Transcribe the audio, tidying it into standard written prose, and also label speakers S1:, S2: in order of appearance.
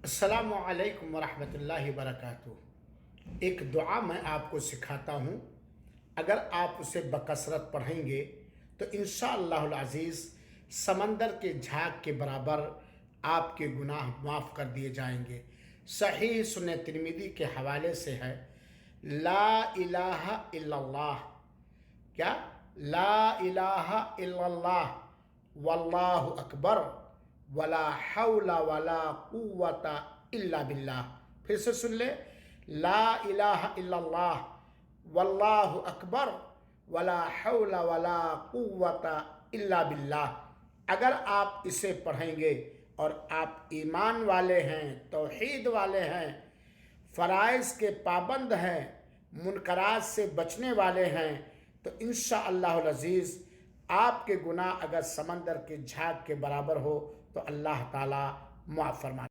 S1: अस्सलामु अलैकुम वरहमतुल्लाहि वबरकातुहू। एक दुआ मैं आपको सिखाता हूँ। अगर आप उसे बकसरत पढ़ेंगे तो इंशाअल्लाहुल अज़ीज़ समंदर के झाग के बराबर आपके गुनाह माफ़ कर दिए जाएंगे। सही सुन्नह तिरमिज़ी के हवाले से है, ला इलाहा इल्लल्लाह, क्या ला इलाहा इल्लल्लाह वल्लाहु अकबर वला हौला वला कुव्वता इल्ला बिल्लाह। फिर से सुन ले, ला इलाहा इल्लल्लाह वल्लाहु अकबर वला हौला वला कुव्वता इल्ला बिल्लाह। अगर आप इसे पढ़ेंगे और आप ईमान वाले हैं, तौहीद वाले हैं, फ़राइज़ के पाबंद हैं, मुनकरात से बचने वाले हैं, तो इंशाअल्लाहुल अज़ीज़ आपके गुनाह अगर समंदर के झाग के बराबर हो तो अल्लाह ताला माफ़ फरमा।